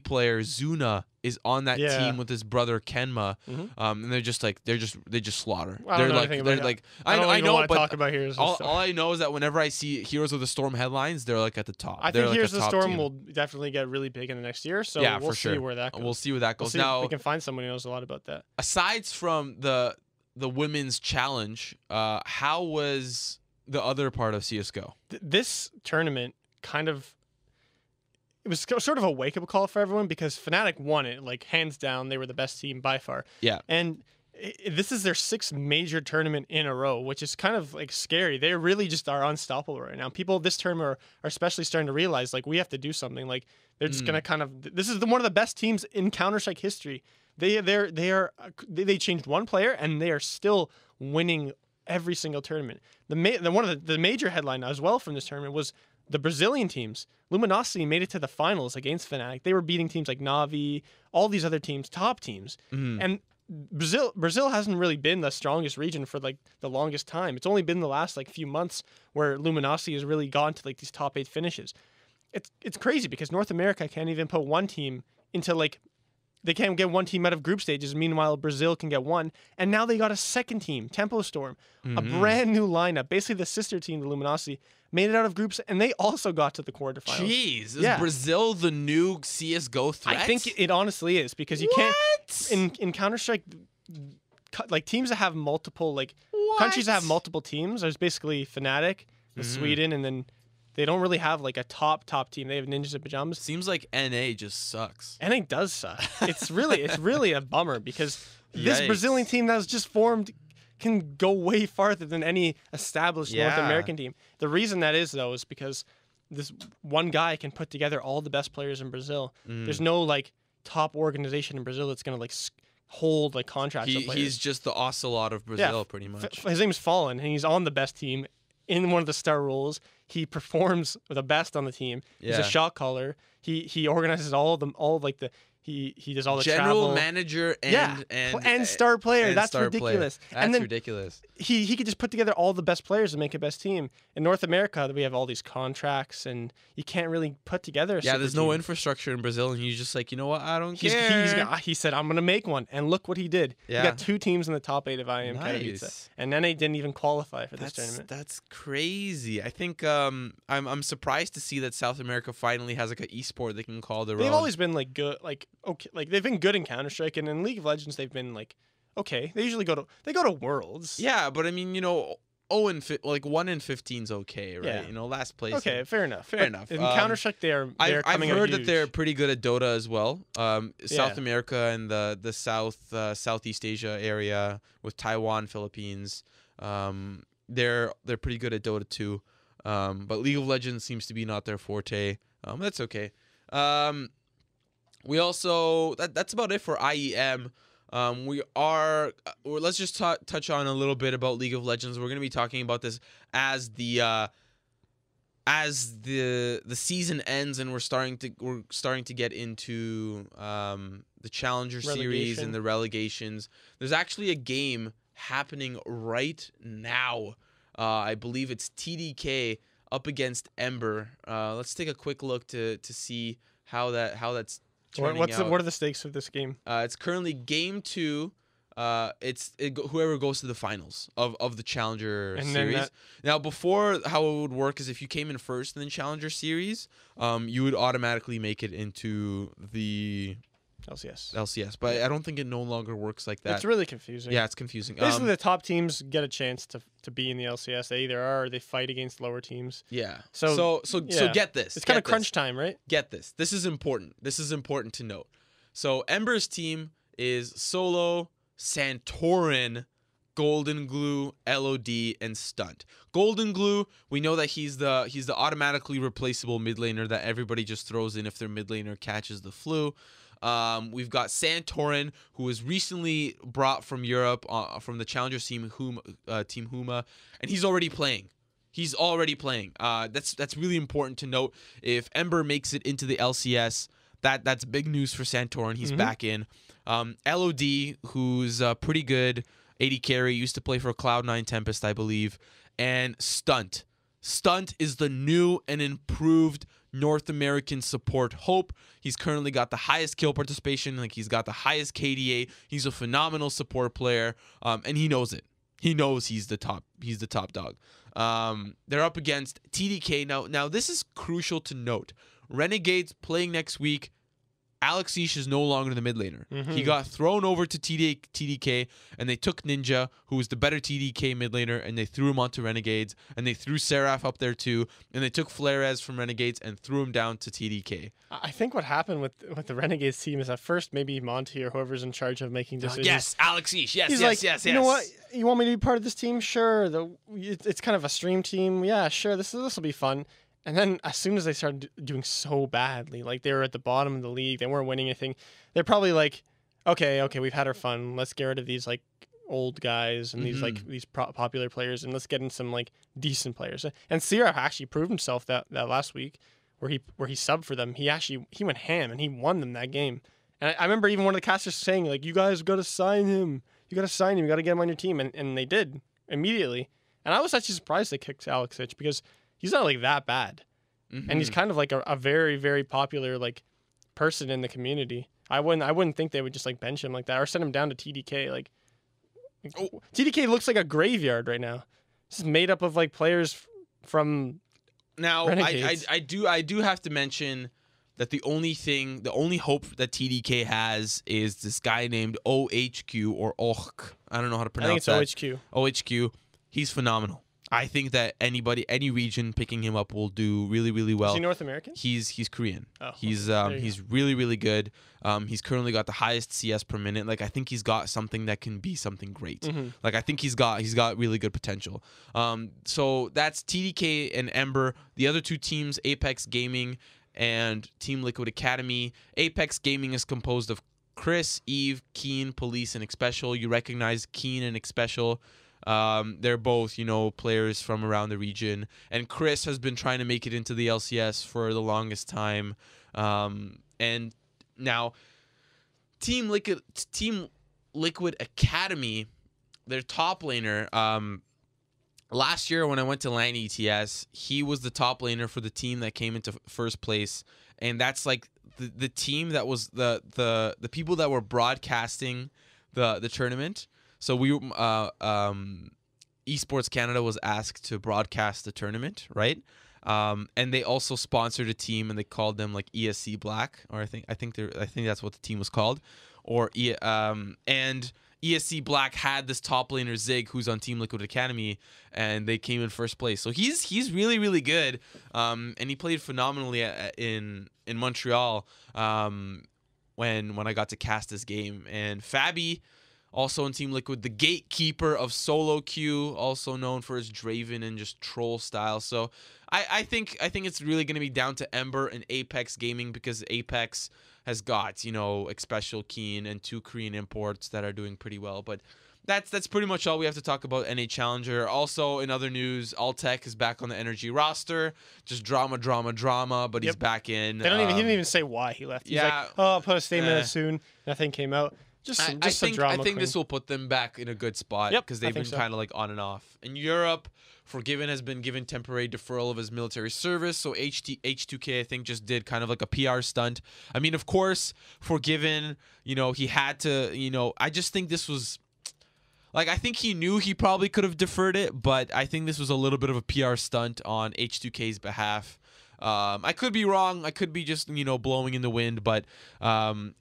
player Zuna is on that Yeah. team with his brother Kenma, and they're just like they just slaughter. I don't They're know like anything they're about like I don't I even know, want to but talk about Heroes of the all Storm. I know is that whenever I see Heroes of the Storm headlines, they're like at the top. I They're think like Heroes a of the top Storm team. will definitely get really big in the next year. So Yeah, we'll for see sure. where that goes. We'll see where that We'll goes. see if Now, we can find someone who knows a lot about that. aside from the women's challenge, how was the other part of CS:GO? This tournament kind of it was sort of a wake up call for everyone because Fnatic won it, like hands down. They were the best team by far. Yeah. And this is their sixth major tournament in a row, which is kind of like scary. They really just are unstoppable right now. People this tournament are especially starting to realize like we have to do something. Like they're just gonna kind of this is one of the best teams in Counter-Strike history. They changed one player and they are still winning every single tournament. One of the major headline as well from this tournament was the Brazilian teams. Luminosity made it to the finals against Fnatic. They were beating teams like Navi, all these other teams, top teams. And Brazil hasn't really been the strongest region for like the longest time. It's only been the last like few months where Luminosity has really gone to like these top 8 finishes. It's crazy because North America can't even put one team into like they can't get one team out of group stages. Meanwhile, Brazil can get one. And now they got a second team, Tempo Storm, a brand new lineup, basically the sister team to Luminosity, made it out of groups, and they also got to the quarterfinals. Jeez, is Brazil the new CS:GO threat? I think it honestly is because you can't in Counter-Strike, like teams that have multiple countries that have multiple teams. There's basically Fnatic, Sweden, and then they don't really have like a top team. They have Ninjas in Pajamas. Seems like NA just sucks. NA does suck. It's really a bummer because this Brazilian team that was just formed can go way farther than any established North American team. The reason that is though is because this one guy can put together all the best players in Brazil. There's no like top organization in Brazil that's gonna like hold like contracts. He's just the Ocelot of Brazil, pretty much. His name's Fallen, and he's on the best team in one of the star roles. He performs the best on the team. He's a shot caller. He organizes he does all the general travel. manager and star player. and That's star ridiculous. Player. That's ridiculous. He could just put together all the best players and make a best team. In North America, we have all these contracts, and you can't really put together. There's no infrastructure in Brazil, and he's just like, you know what? I don't care. He said, I'm gonna make one, and look what he did. Yeah. He got 2 teams in the top 8 of IEM Katowice, and NA didn't even qualify for this tournament. That's crazy. I think I'm surprised to see that South America finally has like an esport they can call their own. They've always been like good, like okay, like they've been good in Counter-Strike, and in League of Legends they've been like okay. They usually go to Worlds. Yeah, but I mean, you know, 1 in 15 is okay, right? Yeah. You know, last place. Okay, fair enough. Fair enough. In Counter-Strike, they're I've coming out heard that huge. they're pretty good at Dota as well. South America and the Southeast Asia area with Taiwan, Philippines. They're pretty good at Dota too. But League of Legends seems to be not their forte. That's okay. We also that's about it for IEM. Let's just touch on a little bit about League of Legends. We're going to be talking about this as the season ends and we're starting to get into the Challenger Series and the relegations. There's actually a game happening right now. I believe it's TDK up against Ember. Let's take a quick look to see how that's turning out. What are the stakes of this game? It's currently game 2. Whoever goes to the finals of the Challenger Series. Now, before, how it would work is if you came in first in the Challenger Series, you would automatically make it into the LCS. But I don't think it no longer works like that. It's really confusing. Yeah, it's confusing. Basically, the top teams get a chance to be in the LCS. They either are or they fight against lower teams. Yeah. So get this. It's kind of crunch time, right? Get this. This is important. This is important to note. So Ember's team is Solo, Santorin, Golden Glue, LOD, and Stunt. Golden Glue, we know that he's the automatically replaceable mid laner that everybody just throws in if their mid laner catches the flu. We've got Santorin, who was recently brought from Europe from the Challenger team, Team Huma, and he's already playing. That's really important to note. If Ember makes it into the LCS, that's big news for Santorin. He's back in. LOD, who's pretty good, 80 carry, used to play for Cloud9 Tempest, I believe, and Stunt. Stunt is the new and improved North American support hope. He's currently got the highest kill participation. Like, he's got the highest KDA. He's a phenomenal support player, and he knows it. He knows he's the top. He's the top dog. They're up against TDK. Now this is crucial to note. Renegades playing next week. Alex Ish is no longer the mid laner. He got thrown over to TDK, and they took Ninja, who was the better TDK mid laner, and they threw him onto Renegades, and they threw Seraph up there too, and they took Flares from Renegades and threw him down to TDK. I think what happened with the Renegades team is at first maybe Monty or whoever's in charge of making decisions. Yes, Alex Ish. Yes, He's yes, like, yes. You know what? You want me to be part of this team? Sure. It's kind of a stream team. Yeah, sure. This will be fun. And then as soon as they started doing so badly, like they were at the bottom of the league, they weren't winning anything, they're probably like, okay, we've had our fun. Let's get rid of these like old guys and these like these popular players, and let's get in some like decent players. And Seraph actually proved himself that last week where he subbed for them. He went ham and he won them that game. And I remember even one of the casters saying like, you guys got to sign him. You got to sign him. You got to get him on your team. And they did immediately. And I was actually surprised they kicked Alex Itch because he's not like that bad. And he's kind of like a very, very popular like person in the community. I wouldn't think they would just like bench him like that or send him down to TDK. Like, TDK looks like a graveyard right now. This is made up of like players from now. Renegades. I do have to mention that the only hope that TDK has is this guy named OHQ or OHQ. I don't know how to pronounce that. I think it's OHQ. OHQ. He's phenomenal. I think that any region picking him up will do really, really well. Is he North American? He's Korean. Oh, he's okay. really, really good. He's currently got the highest CS per minute. Like, I think he's got something that can be something great. Like, I think he's got really good potential. So that's TDK and Ember. The other two teams, Apex Gaming and Team Liquid Academy. Apex Gaming is composed of Chris, Eve, Keen, Police, and Xpecial. You recognize Keen and Xpecial. They're both, players from around the region. And Chris has been trying to make it into the LCS for the longest time. And now, Team Liquid Academy, their top laner, last year when I went to LAN ETS, he was the top laner for the team that came into first place. And that's like the team that was the people that were broadcasting the tournament. So Esports Canada was asked to broadcast the tournament, right? And they also sponsored a team, and they called them like ESC Black, or I think that's what the team was called, and ESC Black had this top laner Zig, who's on Team Liquid Academy, and they came in first place. So he's really, really good, and he played phenomenally in Montreal when I got to cast this game. And Fabi, also in Team Liquid, the gatekeeper of solo queue, also known for his Draven and just troll style. So I think it's really going to be down to Ember and Apex Gaming, because Apex has got, Xpecial, Keen, and 2 Korean imports that are doing pretty well. But that's pretty much all we have to talk about NA Challenger. Also, in other news, Altec is back on the Energy roster. Just drama, but he's back in. He didn't even say why he left. He's like, I'll put a statement soon. Nothing came out. I think this will put them back in a good spot, because they've been kind of like on and off. In Europe, Forgiven has been given temporary deferral of his military service, so H2K I think just did kind of like a PR stunt. I mean, of course, Forgiven, he had to, I just think this was, like, I think he knew he probably could have deferred it, but I think this was a little bit of a PR stunt on H2K's behalf. I could be wrong. I could be just, blowing in the wind, but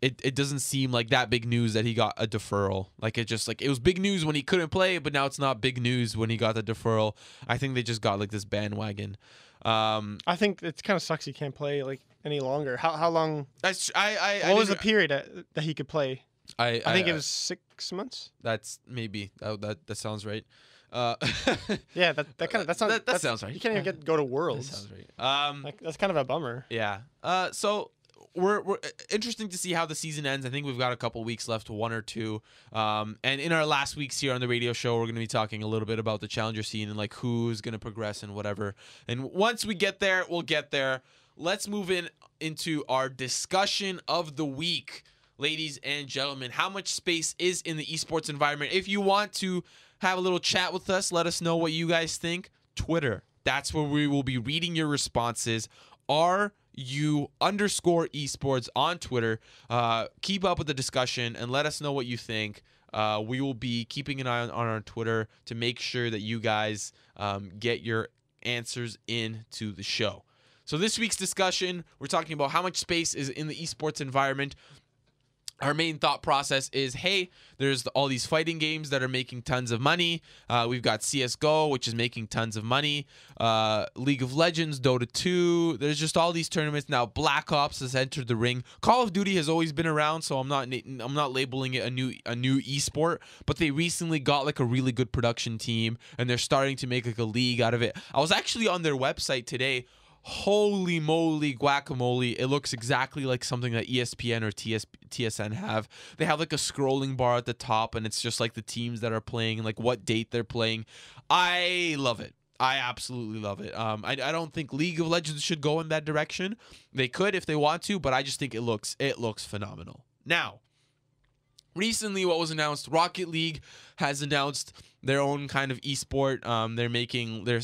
it doesn't seem like that big news that he got a deferral. Like, it was big news when he couldn't play, but now it's not big news when he got the deferral. I think they just got like this bandwagon. I think it kind of sucks he can't play like any longer. How long? What was the period that he could play? I think it was 6 months. That's maybe that sounds right. Yeah, that sounds right. You can't even go to Worlds. That sounds right. That's kind of a bummer. Yeah. So we're interesting to see how the season ends. I think we've got a couple weeks left, 1 or 2. And in our last weeks here on the radio show, we're going to be talking a little bit about the challenger scene and like who's going to progress and whatever. And once we get there, we'll get there. Let's move into our discussion of the week. Ladies and gentlemen, how much space is in the esports environment? If you want to have a little chat with us, let us know what you guys think. Twitter, that's where we will be reading your responses. Are esports on Twitter. Keep up with the discussion and let us know what you think. We will be keeping an eye on our Twitter to make sure that you guys get your answers into the show. So this week's discussion, we're talking about how much space is in the esports environment. Our main thought process is, hey, there's all these fighting games that are making tons of money. We've got CSGO, which is making tons of money. League of Legends, Dota 2. There's just all these tournaments now. Black Ops has entered the ring. Call of Duty has always been around, so I'm not labeling it a new esport. But they recently got like a really good production team, and they're starting to make like a league out of it. I was actually on their website today. Holy moly guacamole, it looks exactly like something that ESPN or TSN have. They have like a scrolling bar at the top, and it's just like the teams that are playing and like what date they're playing. I love it. I absolutely love it. I don't think League of Legends should go in that direction. They could if they want to, but I just think it looks phenomenal. Now, recently what was announced, Rocket League has announced their own kind of esport.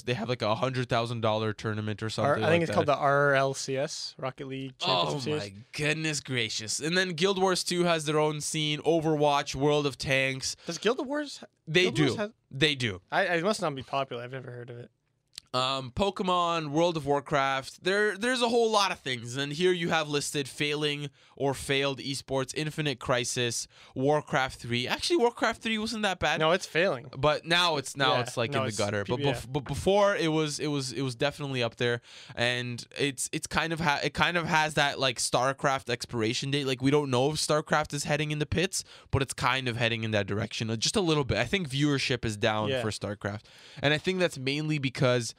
They have like $100,000 tournament or something. I think it's called the RLCS, Rocket League Championship Series. Oh my goodness gracious! And then Guild Wars 2 has their own scene. Overwatch, World of Tanks. Does Guild Wars? They do. They do. It must not be popular. I've never heard of it. Pokemon, World of Warcraft, there's a whole lot of things, and here you have listed failing or failed esports: Infinite Crisis, Warcraft 3. Actually, Warcraft 3 wasn't that bad. No, it's failing. But now it's in the gutter. But before it was definitely up there, and it kind of has that like StarCraft expiration date. Like we don't know if StarCraft is heading in the pits, but it's kind of heading in that direction just a little bit. I think viewership is down for StarCraft, and I think that's mainly because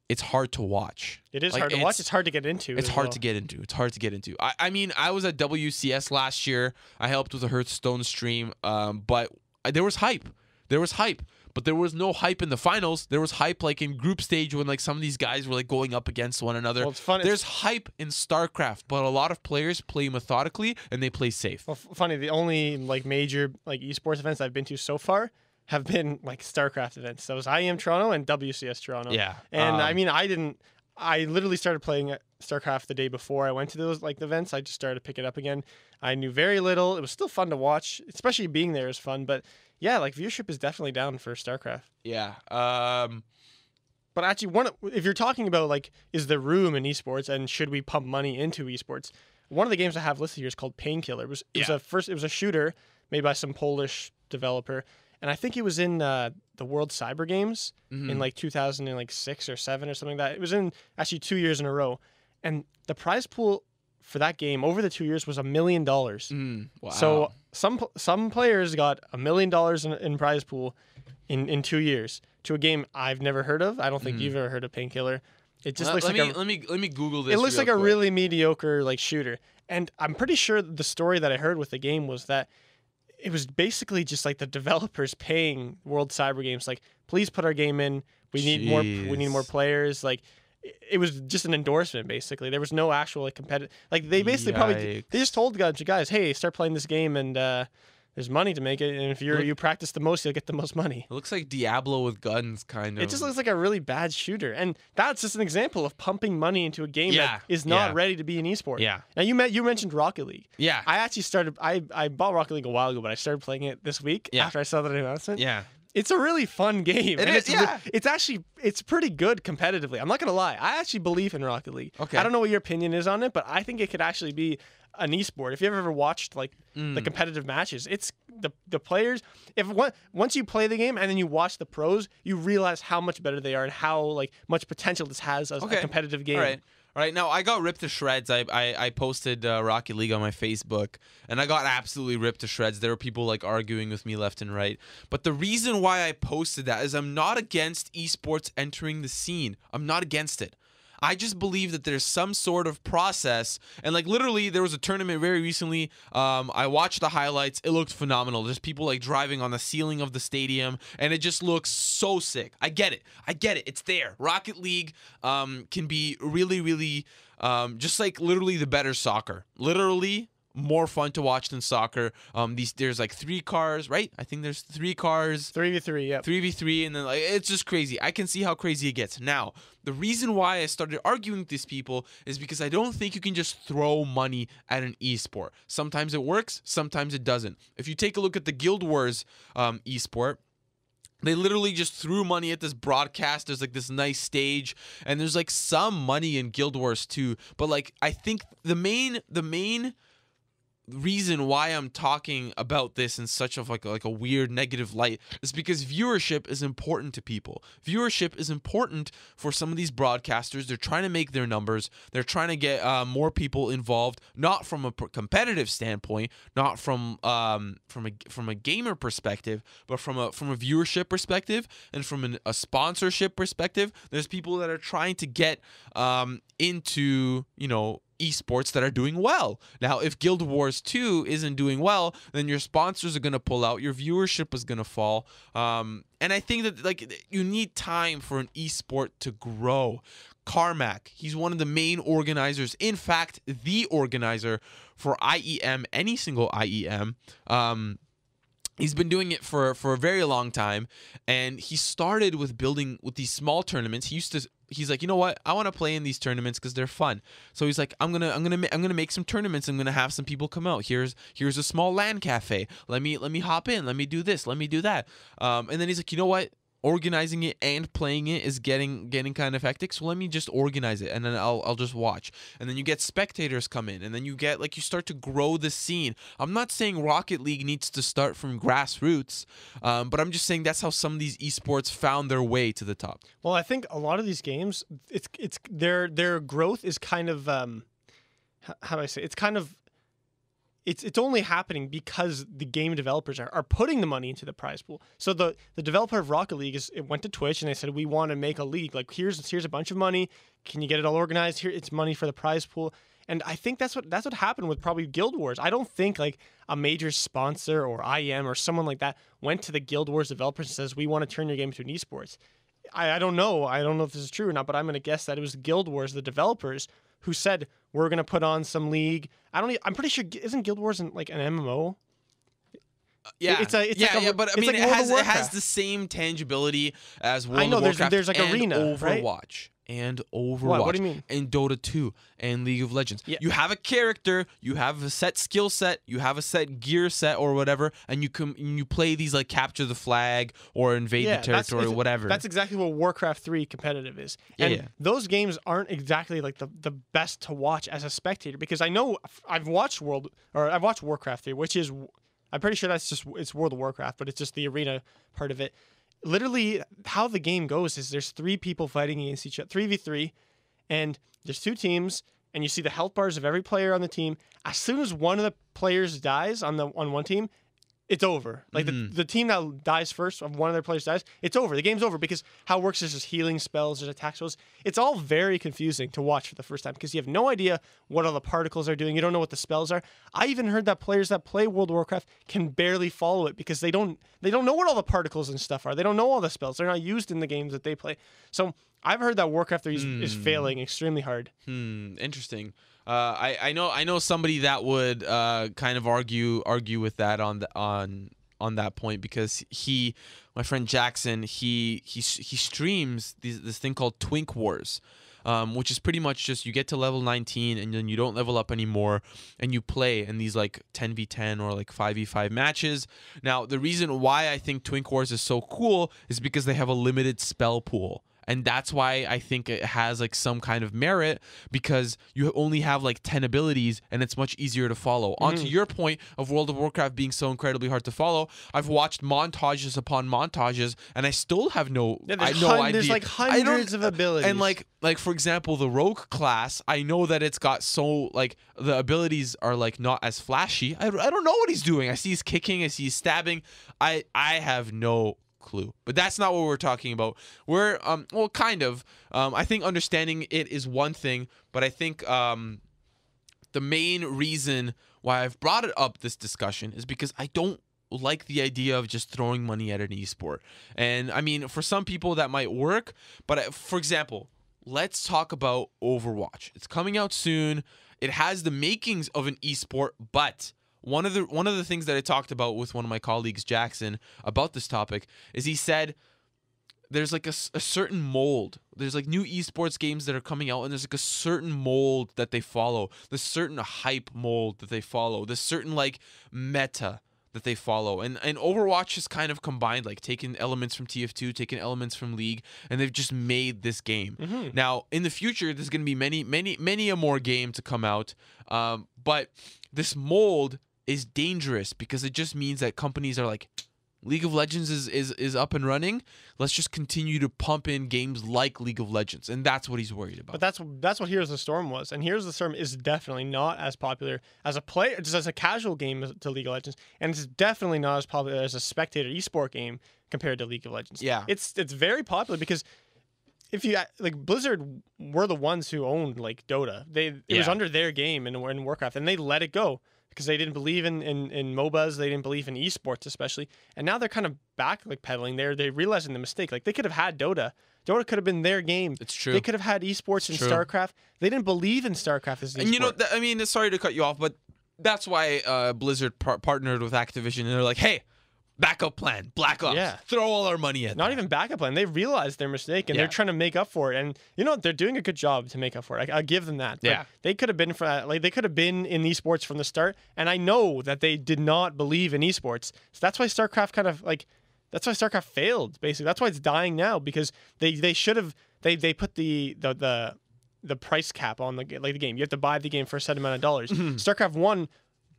it's hard to watch. It is hard to watch. It's hard to get into. It's hard to get into. I mean, I was at WCS last year. I helped with a Hearthstone stream, but there was hype. But there was no hype in the finals. There was hype like in group stage when like some of these guys were like going up against one another. Well, it's fun. There's hype in StarCraft, but a lot of players play methodically and they play safe. Well, funny. The only like major like esports events I've been to so far have been like StarCraft events. That was IEM Toronto and WCS Toronto. Yeah. And I mean, I literally started playing StarCraft the day before I went to those like events. I just started to pick it up again. I knew very little. It was still fun to watch, especially being there is fun. But yeah, like viewership is definitely down for StarCraft. Yeah. But actually, if you're talking about like, is there room in esports and should we pump money into esports? One of the games I have listed here is called Painkiller. It was a shooter made by some Polish developer. And I think it was in the World Cyber Games in like 2006 or 7 or something like that. It was in actually 2 years in a row. And the prize pool for that game over the 2 years was $1 million. Wow. So some players got $1 million in prize pool in 2 years to a game I've never heard of. I don't think you've ever heard of Painkiller. It just looks like let me Google this. It looks like a really mediocre like shooter. And I'm pretty sure the story that I heard with the game was that it was basically just like the developers paying World Cyber Games, like, please put our game in. We need more players. Like, it was just an endorsement, basically. There was no actual like competitive. Like, they basically they just told guys, hey, start playing this game, and there's money to make it. And if you practice the most, you'll get the most money. It looks like Diablo with guns, kind of. It just looks like a really bad shooter, and that's just an example of pumping money into a game that is not ready to be an esport. Yeah. Now you mentioned Rocket League. Yeah. I actually started. I bought Rocket League a while ago, but I started playing it this week after I saw that announcement. Yeah. It's a really fun game. It's pretty good competitively. I'm not gonna lie. I actually believe in Rocket League. Okay. I don't know what your opinion is on it, but I think it could actually be an esport. If you've ever watched like the competitive matches, it's the players. Once you play the game and then you watch the pros, you realize how much better they are and how like much potential this has as a competitive game. All right, now I got ripped to shreds. I posted Rocket League on my Facebook, and I got absolutely ripped to shreds. There were people like arguing with me left and right. But the reason why I posted that is I'm not against esports entering the scene. I'm not against it. I just believe that there's some sort of process, and like literally there was a tournament very recently. I watched the highlights. It looked phenomenal. There's people like driving on the ceiling of the stadium, and it just looks so sick. I get it. It's there. Rocket League can be really, really just like literally the better soccer. Literally more fun to watch than soccer. There's like 3 cars, right? I think there's 3 cars. 3v3, yeah. 3v3, and then like it's just crazy. I can see how crazy it gets. Now, the reason why I started arguing with these people is because I don't think you can just throw money at an esport. Sometimes it works, sometimes it doesn't. If you take a look at the Guild Wars esport, they literally just threw money at this broadcast. There's like this nice stage, and there's like some money in Guild Wars too. But like I think the main reason why I'm talking about this in such of like a weird negative light is because viewership is important to people. Viewership is important for some of these broadcasters. They're trying to make their numbers. They're trying to get more people involved, not from a competitive standpoint, not from a gamer perspective, but from a viewership perspective and from a sponsorship perspective. There's people that are trying to get into, esports that are doing well. Now, if Guild Wars 2 isn't doing well, then your sponsors are going to pull out, your viewership is going to fall. And I think that like you need time for an esport to grow. Carmack, he's one of the main organizers, in fact, the organizer for IEM, any single IEM. He's been doing it for a very long time, and he started with building with these small tournaments. He's like, you know what? I want to play in these tournaments because they're fun. So he's like, I'm gonna make some tournaments. I'm gonna have some people come out. Here's a small LAN cafe. Let me hop in. Let me do this. Let me do that. And then he's like, you know what? Organizing it and playing it is getting kind of hectic, so let me just organize it, and then I'll just watch. And then you get spectators come in, and then you start to grow the scene. I'm not saying Rocket League needs to start from grassroots, but I'm just saying that's how some of these esports found their way to the top. Well, I think a lot of these games, it's their growth is kind of how do I say? It's kind of it's only happening because the game developers are putting the money into the prize pool. So the developer of Rocket League went to Twitch and they said, we want to make a league. Like here's a bunch of money. Can you get it all organized? Here, it's money for the prize pool. And I think that's what happened with probably Guild Wars. I don't think like a major sponsor or IEM or someone like that went to the Guild Wars developers and says, we want to turn your game into an esports. I don't know. I don't know if this is true or not, but I'm going to guess that it was Guild Wars, the developers, who said, we're going to put on some league. I'm pretty sure, isn't Guild Wars like an MMO? Yeah, but I mean, like it has the same tangibility as World of Warcraft. There's like and Arena, Overwatch. Right? And Overwatch. What do you mean? And Dota 2 and League of Legends. Yeah. You have a character, you have a set skill set, you have a set gear set or whatever, and you play these like capture the flag or invade the territory or whatever. That's exactly what Warcraft 3 competitive is. And those games aren't exactly like the best to watch as a spectator, because I know I've watched Warcraft 3, which is, I'm pretty sure it's World of Warcraft, but it's just the arena part of it. Literally, how the game goes is there's 3 people fighting against each other, 3v3, and there's 2 teams, and you see the health bars of every player on the team. As soon as one of the players dies on one team, it's over. Like the team that dies first, of one of their players dies, it's over. The game's over, because how it works is just healing spells, there's attack spells. It's all very confusing to watch for the first time, because you have no idea what all the particles are doing. You don't know what the spells are. I even heard that players that play World of Warcraft can barely follow it because they don't know what all the particles and stuff are. They don't know all the spells. They're not used in the games that they play. So I've heard that Warcraft 3 is failing extremely hard. Interesting. I know somebody that would kind of argue with that on that point, because my friend Jackson, he streams this thing called Twink Wars, which is pretty much just you get to level 19 and then you don't level up anymore, and you play in these like 10v10 or like 5v5 matches. Now, the reason why I think Twink Wars is so cool is because they have a limited spell pool. And that's why I think it has like some kind of merit, because you only have like 10 abilities and it's much easier to follow. Onto your point of World of Warcraft being so incredibly hard to follow, I've watched montages upon montages and I still have no idea. There's like hundreds of abilities. And like for example, the Rogue class, I know that it's got so like the abilities are like not as flashy. I don't know what he's doing. I see he's kicking, I see he's stabbing. I have no clue, but that's not what we're talking about. We're well, kind of I think understanding it is one thing, but I think the main reason why I've brought it up, this discussion, is because I don't like the idea of just throwing money at an esport. And I mean, for some people that might work, but for example, let's talk about Overwatch. It's coming out soon. it has the makings of an esport, but one of the things that I talked about with one of my colleagues, Jackson, about this topic is he said there's like a certain mold. There's like new esports games that are coming out, and there's like a certain mold that they follow. There's certain hype mold that they follow. There's certain like meta that they follow. And Overwatch has kind of combined, like taking elements from TF2, taking elements from League, and they've just made this game. Mm-hmm. Now, in the future, there's going to be many a more game to come out. But this mold is dangerous because it just means that companies are like, League of Legends is up and running. Let's just continue to pump in games like League of Legends, and that's what he's worried about. But that's what Heroes of the Storm was, and Heroes of the Storm is definitely not as popular as a player, just as a casual game to League of Legends, and it's definitely not as popular as a spectator esport game compared to League of Legends. Yeah, it's very popular because if you like, Blizzard were the ones who owned like Dota. It was under their game in Warcraft, and they let it go because they didn't believe in MOBAs, they didn't believe in esports especially, and now they're kind of back like pedaling. They're realizing the mistake. Like, they could have had Dota. Dota could have been their game. It's true. They could have had esports in StarCraft. They didn't believe in StarCraft as an and esport. I mean, sorry to cut you off, but that's why Blizzard partnered with Activision, and they're like, hey, backup plan, Black Ops. Yeah. Throw all our money at Not that. even backup plan. They realized their mistake, and they're trying to make up for it. And you know what? They're doing a good job to make up for it. I'll give them that. But they could have been they could have been in esports from the start. And I know that they did not believe in esports. So that's why StarCraft that's why StarCraft failed. Basically, that's why it's dying now, because they should have they put the price cap on the game. You have to buy the game for a set amount of dollars. StarCraft 1.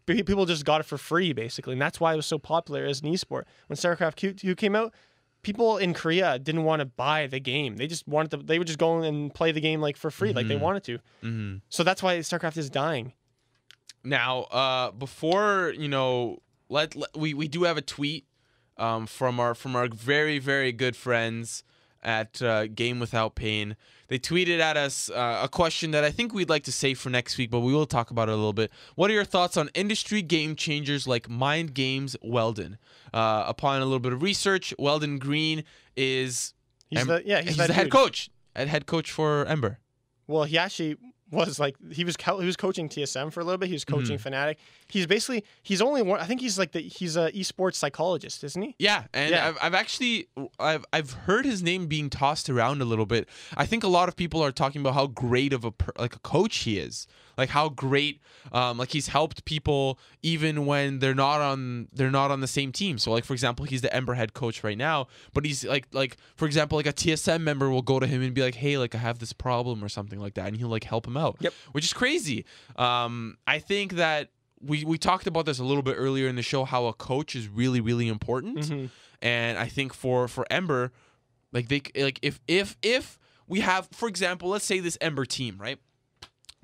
People just got it for free, basically, and that's why it was so popular as an esport. When StarCraft 2 came out, people in Korea didn't want to buy the game. They just wanted they would just go and play the game like for free, like they wanted to. So that's why StarCraft is dying. Now, before we do have a tweet from our very, very good friends at Game Without Pain. They tweeted at us a question that I think we'd like to save for next week, but we will talk about it a little bit. What are your thoughts on industry game changers like Mind Games Weldon? Upon a little bit of research, Weldon Green is he's the head coach. Head coach for Ember. Well, he actually was he was coaching TSM for a little bit. He was coaching Fnatic. He's only one. I think he's a esports psychologist, isn't he? Yeah, and I've heard his name being tossed around a little bit. I think a lot of people are talking about how great of a coach he is. Like how great, he's helped people even when they're not on the same team. So like, for example, he's the Ember head coach right now, but he's like for example, like a TSM member will go to him and be like, hey, like I have this problem or something like that, and he'll like help him out. Yep. Which is crazy. I think that we talked about this a little bit earlier in the show, how a coach is really, really important. And I think for Ember, if we have, for example, let's say this Ember team, right?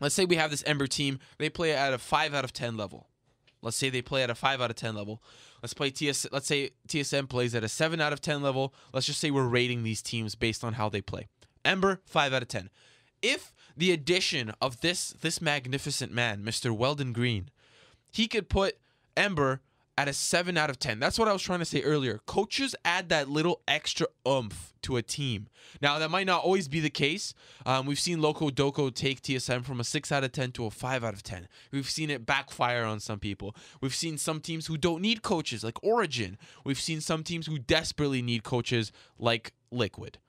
Let's say we have this Ember team. They play at a 5 out of 10 level. Let's say they play at a 5 out of 10 level. Let's say TSM plays at a 7 out of 10 level. Let's just say we're rating these teams based on how they play. Ember, 5 out of 10. If the addition of this magnificent man, Mr. Weldon Green, he could put Ember at a 7 out of 10. That's what I was trying to say earlier. Coaches add that little extra oomph to a team. Now, that might not always be the case. We've seen Loco Doco take TSM from a 6 out of 10 to a 5 out of 10. We've seen it backfire on some people. We've seen some teams who don't need coaches, like Origin. We've seen some teams who desperately need coaches, like Liquid.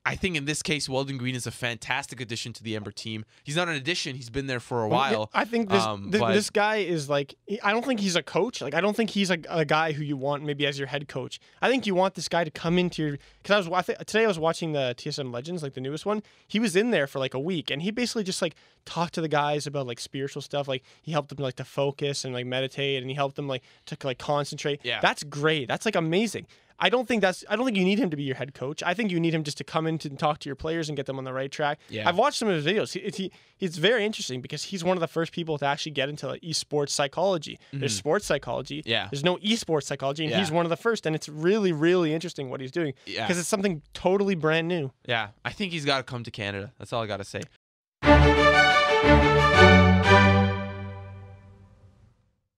I think in this case, Weldon Green is a fantastic addition to the Ember team. He's not an addition. He's been there for a while. I think this guy is I don't think he's a coach. Like, I don't think he's a guy who you want maybe as your head coach. I think you want this guy to come into your, because today I was watching the TSM Legends, like the newest one. He was in there for like a week, and he basically just like talked to the guys about like spiritual stuff. Like, he helped them like to focus and like meditate, and he helped them like to like concentrate. Yeah, that's great. That's like amazing. I don't think you need him to be your head coach. I think you need him just to come in to talk to your players and get them on the right track. Yeah. I've watched some of his videos. He's very interesting because he's one of the first people to actually get into like esports psychology. There's sports psychology. Yeah. There's no esports psychology, and he's one of the first. And it's really, really interesting what he's doing because it's something totally brand new. Yeah. I think he's got to come to Canada. That's all I got to say.